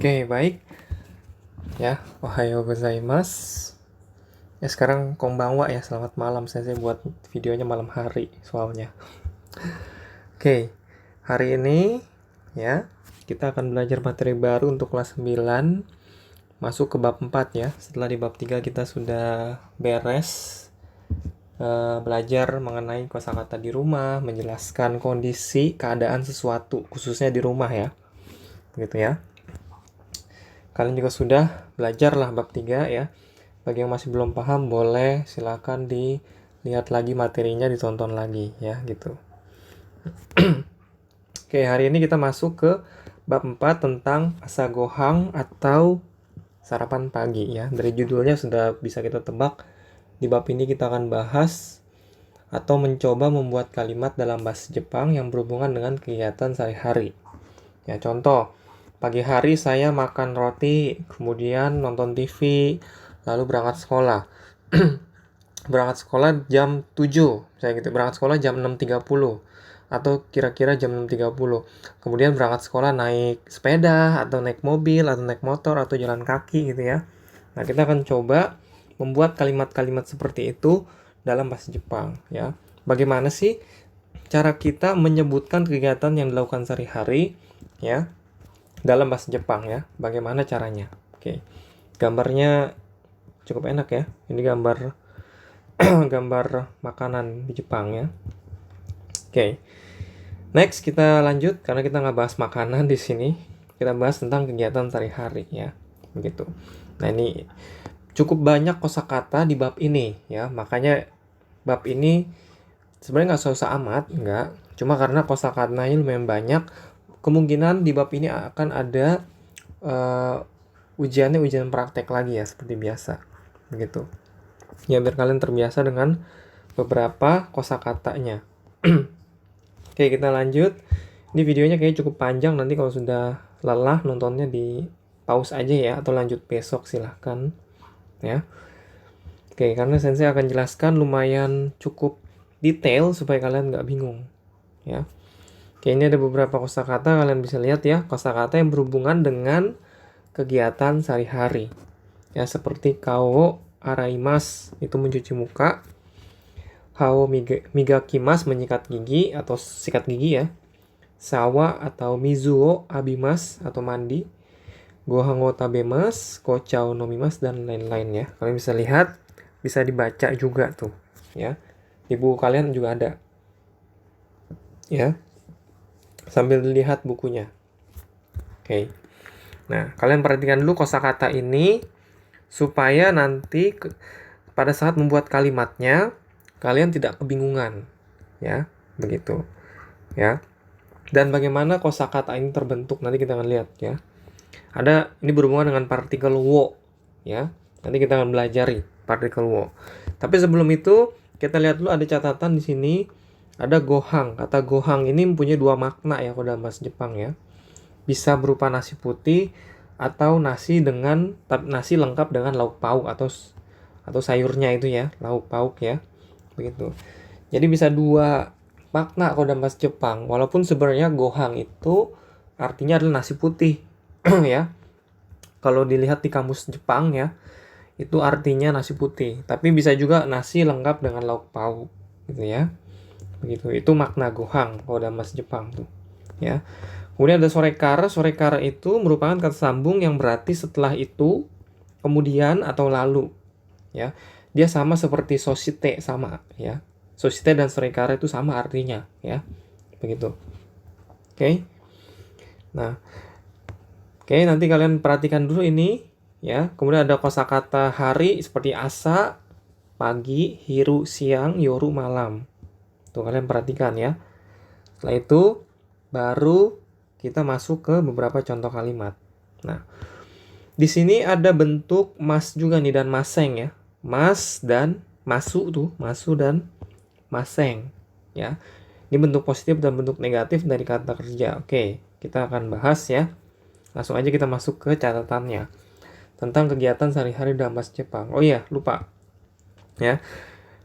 Oke, baik. Ya, ohayo gozaimasu. Ya, sekarang konbanwa ya, selamat malam. Saya buat videonya malam hari soalnya. Oke, hari ini ya, kita akan belajar materi baru untuk kelas 9, masuk ke bab 4 ya. Setelah di bab 3 kita sudah beres belajar mengenai kosakata di rumah, menjelaskan kondisi, keadaan sesuatu, khususnya di rumah ya. Begitu ya. Kalian juga sudah belajar lah bab 3 ya. Bagi yang masih belum paham, boleh silakan dilihat lagi materinya, ditonton lagi ya gitu. Oke, hari ini kita masuk ke bab 4 tentang asagohang atau sarapan pagi ya. Dari judulnya sudah bisa kita tebak, di bab ini kita akan bahas atau mencoba membuat kalimat dalam bahasa Jepang yang berhubungan dengan kegiatan sehari-hari. Ya, contoh, pagi hari saya makan roti, kemudian nonton TV, lalu berangkat sekolah. Berangkat sekolah jam 7, saya gitu. Berangkat sekolah jam 6.30 atau kira-kira jam 6.30. Kemudian berangkat sekolah naik sepeda atau naik mobil atau naik motor atau jalan kaki gitu ya. Nah, kita akan coba membuat kalimat-kalimat seperti itu dalam bahasa Jepang ya. Bagaimana sih cara kita menyebutkan kegiatan yang dilakukan sehari-hari ya dalam bahasa Jepang ya? Bagaimana caranya? Oke. Gambarnya cukup enak ya. Ini gambar gambar makanan di Jepang ya. Oke. Next kita lanjut karena kita nggak bahas makanan di sini. Kita bahas tentang kegiatan sehari-hari ya. Begitu. Nah, ini cukup banyak kosakata di bab ini ya. Makanya bab ini sebenarnya nggak susah amat, nggak. Cuma karena kosakatanya lumayan banyak, kemungkinan di bab ini akan ada ujian praktek lagi ya seperti biasa. Begitu. Ya, biar kalian terbiasa dengan beberapa kosakatanya. Oke, kita lanjut. Ini videonya kayaknya cukup panjang, nanti kalau sudah lelah nontonnya di pause aja ya, atau lanjut besok silahkan ya. Oke, karena sensei akan jelaskan lumayan cukup detail supaya kalian nggak bingung ya. Oke, ini ada beberapa kosakata, kalian bisa lihat ya, kosakata yang berhubungan dengan kegiatan sehari-hari ya, seperti kao araimas itu mencuci muka, hao migakimas menyikat gigi atau sikat gigi ya, sawa atau mizuo abimas atau mandi, gohan wo tabemas, kocha o nomimas, dan lain-lain ya. Kalian bisa lihat, bisa dibaca juga tuh ya, di buku kalian juga ada ya, sambil dilihat bukunya. Oke. Nah, kalian perhatikan dulu kosakata ini supaya nanti pada saat membuat kalimatnya kalian tidak kebingungan ya, begitu ya. Dan bagaimana kosakata ini terbentuk nanti kita akan lihat ya. Ada, ini berhubungan dengan partikel wo ya. Nanti kita akan belajari partikel wo. Tapi sebelum itu kita lihat dulu, ada catatan di sini, ada gohang. Kata gohang ini mempunyai dua makna ya kalau dalam bahasa Jepang ya. Bisa berupa nasi putih atau nasi lengkap dengan lauk pauk atau sayurnya itu ya, lauk pauk ya. Begitu. Jadi bisa dua makna kalau dalam bahasa Jepang. Walaupun sebenarnya gohang itu artinya adalah nasi putih ya. Kalau dilihat di kamus Jepang ya, itu artinya nasi putih. Tapi bisa juga nasi lengkap dengan lauk pauk gitu ya. Begitu. Itu makna gohang kalau dalam bahasa Jepang tuh ya. Kemudian ada sorekara. Sorekara itu merupakan kata sambung yang berarti setelah itu, kemudian, atau lalu ya. Dia sama seperti sosite, sama ya. Sosite dan sorekara itu sama artinya ya. Begitu. Oke. Nah, oke, nanti kalian perhatikan dulu ini ya. Kemudian ada kosakata hari seperti asa, pagi, hiru, siang, yoru, malam. Tuh kalian perhatikan ya. Setelah itu baru kita masuk ke beberapa contoh kalimat. Nah, di sini ada bentuk mas juga nih dan maseng ya. Mas dan masu tuh, masu dan maseng ya. Ini bentuk positif dan bentuk negatif dari kata kerja. Oke, kita akan bahas ya. Langsung aja kita masuk ke catatannya tentang kegiatan sehari-hari dalam bahasa Jepang. Oh iya, lupa ya.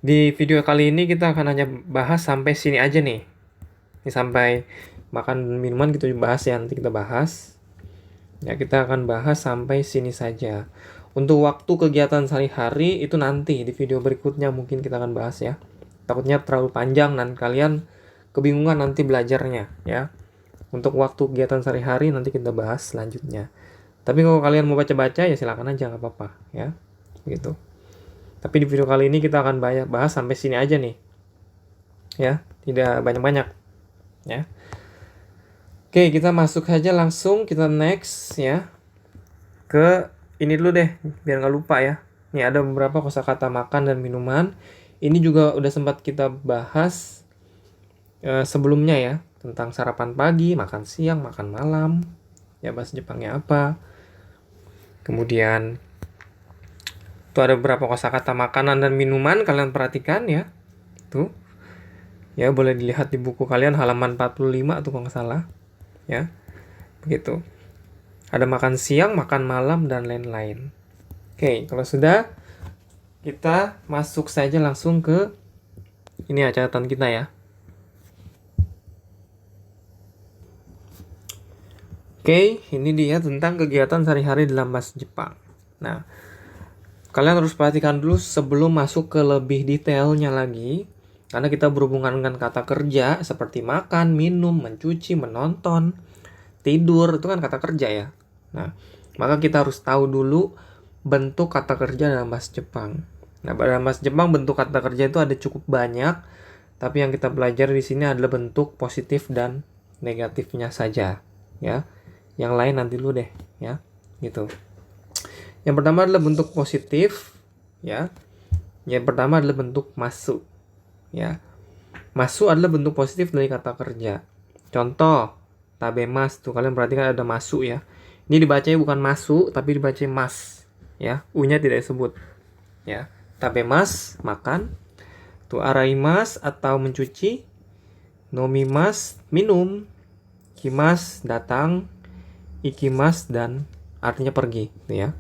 Di video kali ini kita akan hanya bahas sampai sini aja nih. Ini sampai makan minuman kita bahas ya, nanti kita bahas. Ya, kita akan bahas sampai sini saja. Untuk waktu kegiatan sehari-hari itu nanti di video berikutnya mungkin kita akan bahas ya. Takutnya terlalu panjang dan kalian kebingungan nanti belajarnya ya. Untuk waktu kegiatan sehari-hari nanti kita bahas selanjutnya. Tapi kalau kalian mau baca-baca ya silakan aja, nggak apa-apa ya. Gitu. Tapi di video kali ini kita akan bahas sampai sini aja nih. Ya, tidak banyak-banyak ya. Oke, kita masuk saja langsung, kita next ya. Ke ini dulu deh, biar nggak lupa ya. Nih ada beberapa kosakata makan dan minuman. Ini juga udah sempat kita bahas sebelumnya ya, tentang sarapan pagi, makan siang, makan malam. Ya, bahasa Jepangnya apa. Kemudian tuh ada beberapa kosakata makanan dan minuman, kalian perhatikan ya. Tuh. Ya, boleh dilihat di buku kalian halaman 45 tuh kalau nggak salah. Ya. Begitu. Ada makan siang, makan malam, dan lain-lain. Oke, kalau sudah, kita masuk saja langsung ke ini ya, catatan kita ya. Oke, ini dia tentang kegiatan sehari-hari dalam bahasa Jepang. Nah, kalian harus perhatikan dulu sebelum masuk ke lebih detailnya lagi. Karena kita berhubungan dengan kata kerja seperti makan, minum, mencuci, menonton, tidur, itu kan kata kerja ya. Nah, maka kita harus tahu dulu bentuk kata kerja dalam bahasa Jepang. Nah, dalam bahasa Jepang bentuk kata kerja itu ada cukup banyak, tapi yang kita belajar di sini adalah bentuk positif dan negatifnya saja, ya. Yang lain nanti dulu deh, ya. Gitu. Yang pertama adalah bentuk positif, ya. Yang pertama adalah bentuk masu, ya. Masu adalah bentuk positif dari kata kerja. Contoh, tabemas tuh kalian perhatikan ada masu ya. Ini dibacanya bukan masu tapi dibaca mas, ya. U-nya tidak disebut, ya. Tabemas makan, tuh araimas atau mencuci, nomimas minum, kimas datang, ikimas dan artinya pergi, ya.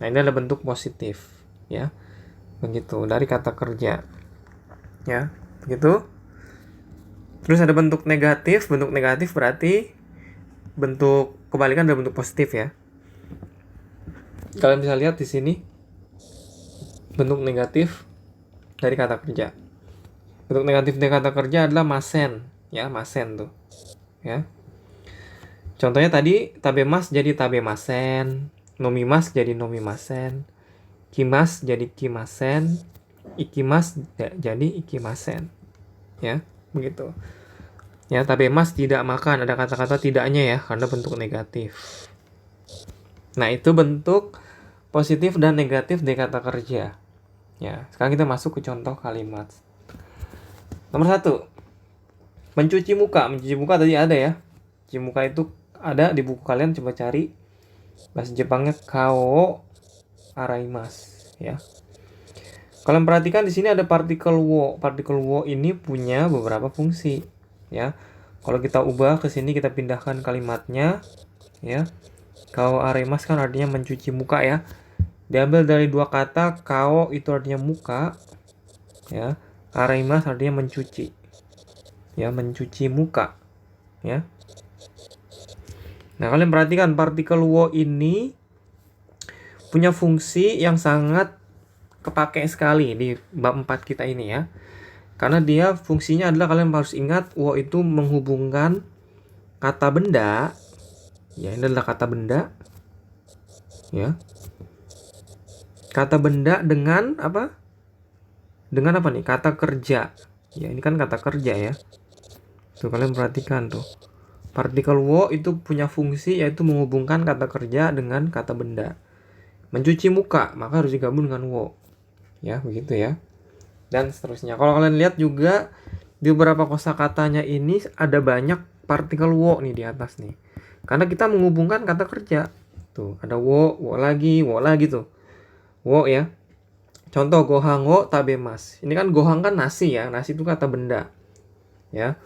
Nah, ini adalah bentuk positif, ya. Begitu dari kata kerja, ya. Begitu. Terus ada bentuk negatif. Bentuk negatif berarti bentuk kebalikan dari bentuk positif ya. Kalian bisa lihat di sini bentuk negatif dari kata kerja. Bentuk negatif dari kata kerja adalah masen, ya, masen tuh, ya. Contohnya tadi tabemas jadi tabemasen, nomimas jadi nomimasen, kimas jadi kimasen, ikimas jadi ikimasen, ya, begitu. Ya, tabemas tidak makan, ada kata-kata tidaknya ya, karena bentuk negatif. Nah, itu bentuk positif dan negatif dari kata kerja. Ya, sekarang kita masuk ke contoh kalimat. Nomor 1, mencuci muka. Mencuci muka tadi ada ya. Mencuci muka itu ada di buku kalian, coba cari. Bahasa Jepangnya kao araimas, ya. Kalian perhatikan di sini ada partikel wo. Partikel wo ini punya beberapa fungsi, ya. Kalau kita ubah ke sini, kita pindahkan kalimatnya, ya. Kao araimas kan artinya mencuci muka ya. Diambil dari dua kata, kao itu artinya muka, ya. Araimas artinya mencuci, ya, mencuci muka, ya. Nah, kalian perhatikan partikel wo ini punya fungsi yang sangat kepake sekali di bab 4 kita ini ya. Karena dia fungsinya adalah, kalian harus ingat, wo itu menghubungkan kata benda. Ya, ini adalah kata benda. Ya. Kata benda dengan apa? Dengan apa nih? Kata kerja. Ya, ini kan kata kerja ya. Tuh, kalian perhatikan tuh. Partikel wo itu punya fungsi yaitu menghubungkan kata kerja dengan kata benda. Mencuci muka, maka harus digabung dengan wo. Ya, begitu ya. Dan seterusnya. Kalau kalian lihat juga di beberapa kosakatanya ini ada banyak partikel wo nih di atas nih. Karena kita menghubungkan kata kerja. Tuh, ada wo lagi tuh. Wo ya. Contoh gohang wo tabemas. Ini kan gohang kan nasi ya. Nasi itu kata benda. Ya.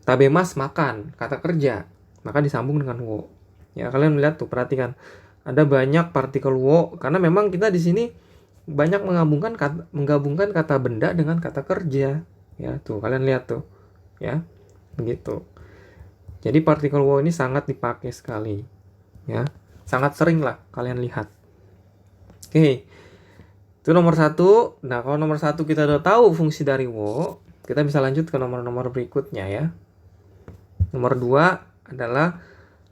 Tabemas makan, kata kerja, maka disambung dengan wo. Ya, kalian lihat tuh, perhatikan. Ada banyak partikel wo karena memang kita di sini banyak menggabungkan kata benda dengan kata kerja. Ya, tuh kalian lihat tuh. Ya. Begitu. Jadi partikel wo ini sangat dipakai sekali, ya. Sangat sering lah kalian lihat. Oke, itu nomor 1. Nah, kalau nomor 1 kita udah tahu fungsi dari wo, kita bisa lanjut ke nomor-nomor berikutnya ya. Nomor 2 adalah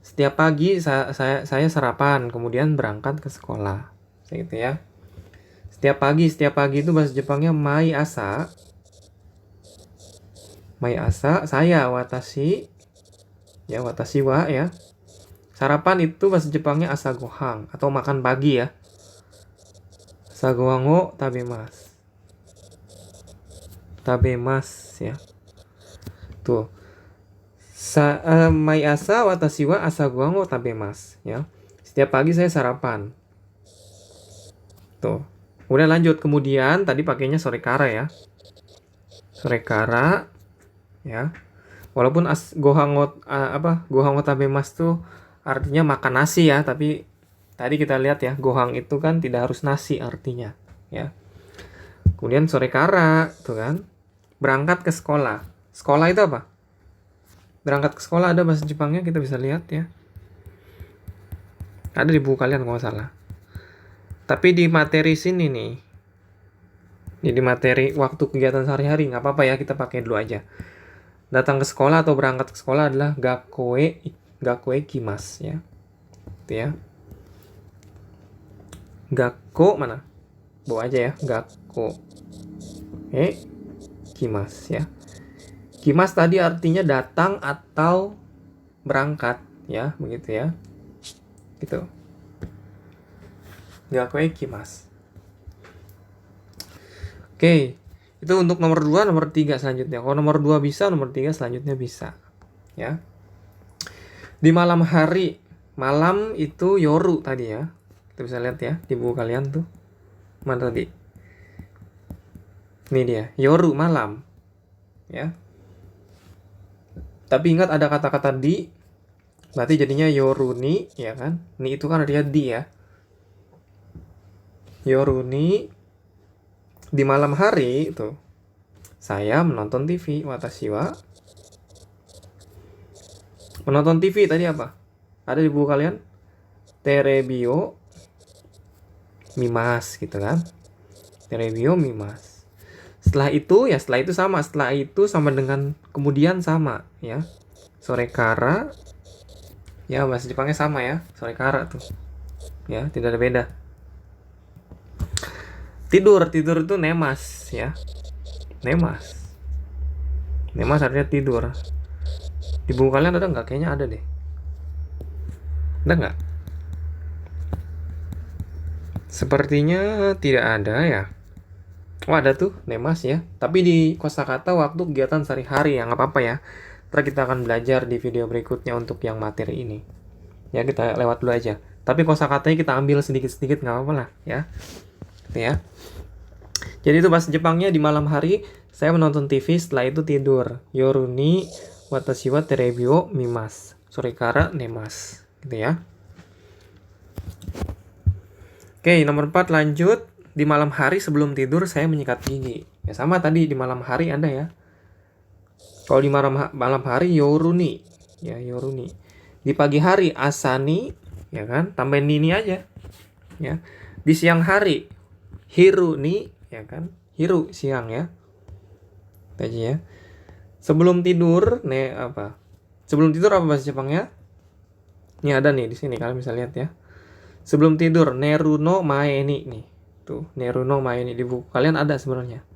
setiap pagi saya sarapan, kemudian berangkat ke sekolah. Gitu ya. Setiap pagi itu bahasa Jepangnya mai asa. Mai asa, saya watashi. Ya, watashi wa ya. Sarapan itu bahasa Jepangnya asa gohang atau makan pagi ya. Asa gohang wo tabemasu. Tabemasu ya. Tuh. Mai asa watashi wa asa gohang wo tabemasu ya. Setiap pagi saya sarapan. Tuh. Kemudian lanjut, kemudian tadi pakainya sore kara ya. Sore kara ya. Walaupun gohang wo tabemasu tuh artinya makan nasi ya, tapi tadi kita lihat ya, gohang itu kan tidak harus nasi artinya ya. Kemudian sore kara tuh kan. Berangkat ke sekolah. Sekolah itu apa? Berangkat ke sekolah ada bahasa Jepangnya, kita bisa lihat ya. Ada di buku kalian kalau nggak salah. Tapi di materi sini nih, di materi waktu kegiatan sehari-hari, nggak apa-apa ya, kita pakai dulu aja. Datang ke sekolah atau berangkat ke sekolah adalah gakkoe kimasu ya. Itu ya. Gakko mana? Bawa aja ya, gakko. Kimasu ya. Kimas tadi artinya datang atau berangkat ya, begitu ya. Gitu. Gakkoe kimasu. Oke, itu untuk nomor 2, nomor 3 selanjutnya. Kalau nomor 2 bisa, nomor 3 selanjutnya bisa. Ya. Di malam hari, malam itu yoru tadi ya. Kita bisa lihat ya di buku kalian tuh. Mana tadi? Ini dia, yoru malam. Ya. Tapi ingat ada kata-kata di, berarti jadinya yoruni ya kan? Ni itu kan artinya di ya. Yoruni, di malam hari itu saya menonton TV. Watashi wa menonton TV tadi apa? Ada di buku kalian? Terebi o mimasu gitu kan? Terebi o mimasu. Setelah itu sama dengan kemudian sama ya. Sore kara ya, bahasa Jepangnya sama ya. Sore kara tuh. Ya, tidak ada beda. Tidur itu nemas ya. Nemas artinya tidur. Di buku kalian ada nggak? Kayaknya ada deh. Ada nggak? Sepertinya tidak ada ya. Oh, ada tuh nemas ya. Tapi di kosakata waktu kegiatan sehari-hari ya, nggak apa-apa ya. Ntar kita akan belajar di video berikutnya untuk yang materi ini. Ya, kita lewat dulu aja. Tapi kosakatanya kita ambil sedikit-sedikit, nggak apa-apa lah ya. Gitu ya. Jadi itu bahasa Jepangnya di malam hari saya menonton TV, setelah itu tidur. Yoru ni watashi wa terebi o mimasu. Sore kara nemas. Gitu ya. Oke, nomor 4 lanjut. Di malam hari sebelum tidur saya menyikat gigi. Ya sama tadi di malam hari ada ya. Kalau di malam hari yoruni. Ya, yoruni. Di pagi hari asani, ya kan? Tambahin nini aja. Ya. Di siang hari hiruni, ya kan? Hiru siang ya. Tadi ya. Sebelum tidur Sebelum tidur apa bahasa Jepangnya? Ini ada nih di sini, kalian bisa lihat ya. Sebelum tidur neru no mae ni nih. Tuh, neru no mae ni di buku kalian ada sebenarnya.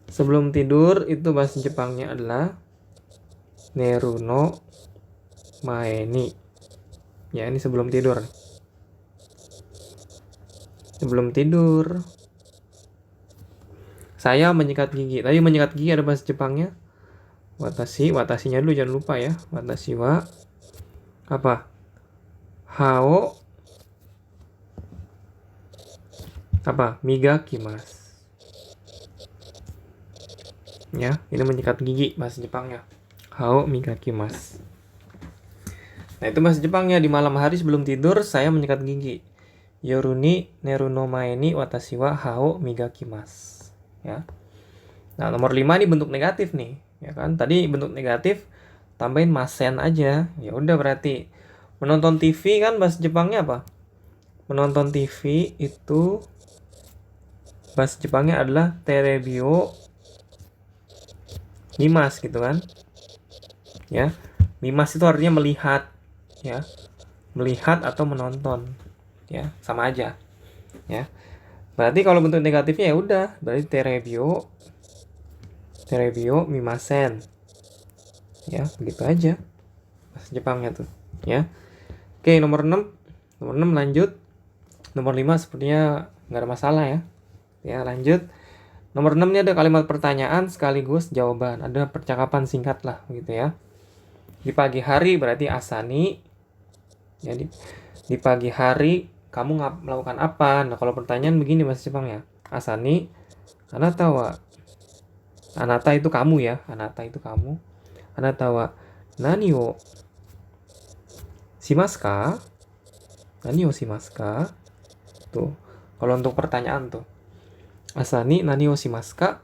Sebelum tidur itu bahasa Jepangnya adalah neru no mae ni. Ya, ini sebelum tidur. Sebelum tidur saya menyikat gigi. Tadi menyikat gigi ada bahasa Jepangnya. Watashinya dulu jangan lupa ya. Watashi wa apa? Hao migakimasu. Ya, ini menyikat gigi bahasa Jepangnya. Hao migakimasu. Nah, itu bahasa Jepangnya di malam hari sebelum tidur saya menyikat gigi. Yoru ni neru no mae ni watashi wa hao migakimasu. Ya. Nah, nomor 5 ini bentuk negatif nih, ya kan? Tadi bentuk negatif tambahin masen aja. Ya udah berarti menonton TV kan bahasa Jepangnya apa? Menonton TV itu bahasa Jepangnya adalah terebio mimas gitu kan. Ya. Mimas itu artinya melihat, ya. Melihat atau menonton. Ya, sama aja. Ya. Berarti kalau bentuk negatifnya ya udah, berarti terebio mimasen. Ya, begitu aja. Bahasa Jepangnya tuh, ya. Oke, nomor 6 lanjut. Nomor 5 sepertinya nggak ada masalah ya. Ya, lanjut. Nomor 6 ini ada kalimat pertanyaan sekaligus jawaban. Ada percakapan singkat lah gitu ya. Di pagi hari berarti asani. Jadi di pagi hari kamu melakukan apa? Nah, kalau pertanyaan begini bahasa Jepangnya. Asani, anata wa. Anata itu kamu ya. Anata itu kamu. Anata wa nani o shimasu ka? Nani o shimasu ka? Tuh. Kalau untuk pertanyaan tuh. Asani nani o shimasu ka?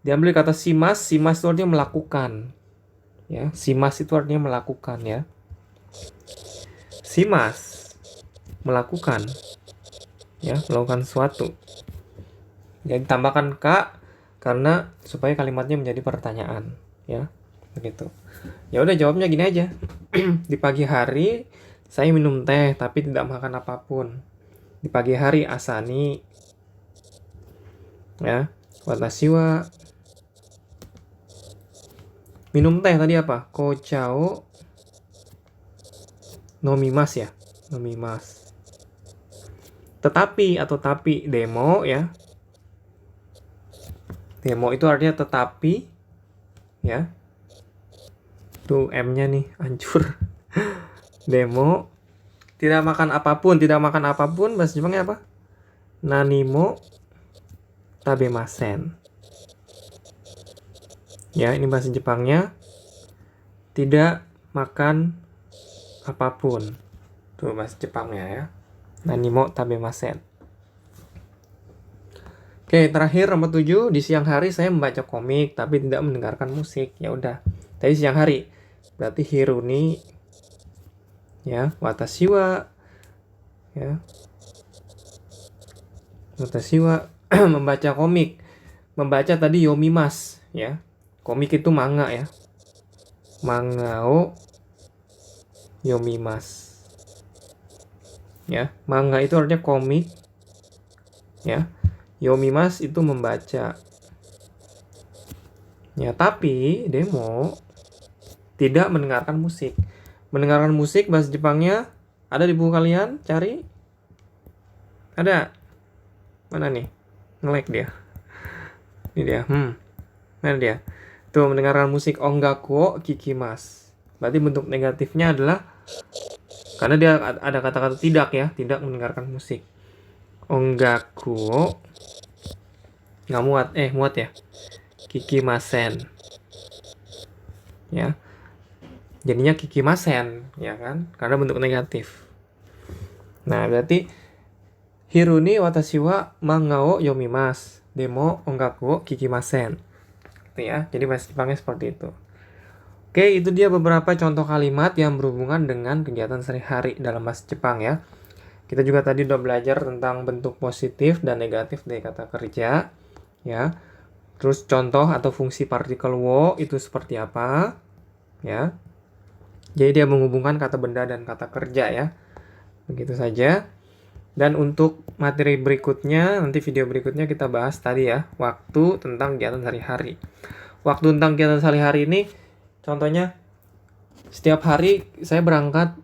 Diambil kata shimas, shimas itu artinya melakukan. Ya, shimas itu artinya melakukan ya. Shimas melakukan. Ya, melakukan sesuatu. Jadi tambahkan ka karena supaya kalimatnya menjadi pertanyaan, ya. Begitu. Ya udah jawabnya gini aja. Di pagi hari saya minum teh tapi tidak makan apapun. Di pagi hari asani, ya. Watashi wa minum teh tadi apa? Kochao nomimasu ya. Nomimasu. Tetapi atau tapi demo ya. Demo itu artinya tetapi ya. Tuh M-nya nih hancur. Demo tidak makan apapun bahasa Jepangnya apa? Nanimo tabemasen. Ya, ini bahasa Jepangnya tidak makan apapun. Tuh bahasa Jepangnya ya. Nanimo tabemasen. Oke, terakhir nomor 7, di siang hari saya membaca komik tapi tidak mendengarkan musik. Ya udah. Tadi siang hari. Berarti hiruni ya, watashi wa ya. Watashi wa membaca komik. Membaca tadi yomimas ya. Komik itu manga ya. Manga o yomimas. Ya, manga itu artinya komik. Ya. Yomimas itu membaca. Ya, tapi demo tidak mendengarkan musik. Mendengarkan musik bahasa Jepangnya ada di buku kalian? Cari. Ada. Mana nih? Nge-lag dia. Ini dia. Mana dia? Tuh, mendengarkan musik ongaku o kikimasu. Berarti bentuk negatifnya adalah karena dia ada kata-kata tidak ya, tidak mendengarkan musik. Ongaku o nggak muat ya. Kikimasen. Ya. Jadinya kikimasen, ya kan? Karena bentuk negatif. Nah, berarti hiruni watashi wa manga o yomimasu. Demo ongaku o kikimasen. Itu ya. Jadi bahasa Jepangnya seperti itu. Oke, itu dia beberapa contoh kalimat yang berhubungan dengan kegiatan sehari-hari dalam bahasa Jepang ya. Kita juga tadi udah belajar tentang bentuk positif dan negatif dari kata kerja, ya. Terus contoh atau fungsi partikel wo itu seperti apa, ya. Jadi dia menghubungkan kata benda dan kata kerja ya. Begitu saja. Dan untuk materi berikutnya, nanti video berikutnya kita bahas tadi ya, waktu tentang kegiatan sehari-hari. Waktu tentang kegiatan sehari-hari ini, contohnya setiap hari saya berangkat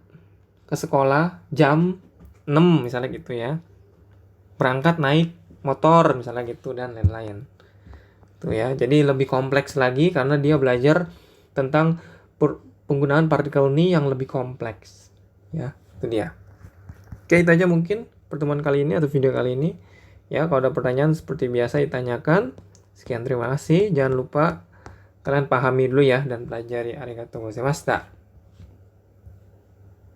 ke sekolah jam 6 misalnya gitu ya. Berangkat naik motor misalnya gitu dan lain-lain. Tuh ya, jadi lebih kompleks lagi karena dia belajar tentang penggunaan partikel ni yang lebih kompleks. Ya, itu dia. Oke, itu aja mungkin pertemuan kali ini atau video kali ini. Ya, kalau ada pertanyaan seperti biasa ditanyakan. Sekian, terima kasih. Jangan lupa kalian pahami dulu ya dan pelajari. Arigatou gozaimashita.